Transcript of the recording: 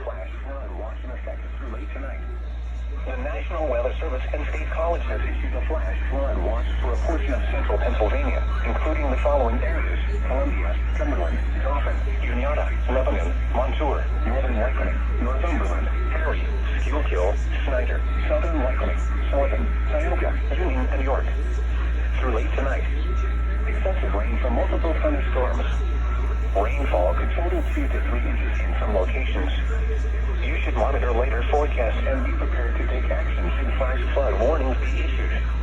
Flash flood watch in effect through late tonight. The National Weather Service and State College has issued a flash flood watch for a portion of central Pennsylvania, including the following areas: Columbia, Cumberland, Dauphin, Juniata, Lebanon, Montour, Northern Lycoming, Northumberland, Perry, Schuylkill, Snyder, Southern Lycoming, Sullivan, Tioga, Union, and York. Through late tonight, excessive rain from multiple thunderstorms. Rainfall could total 2 to 3 inches in some locations. You should monitor later forecasts and be prepared to take action should flash flood warnings be issued.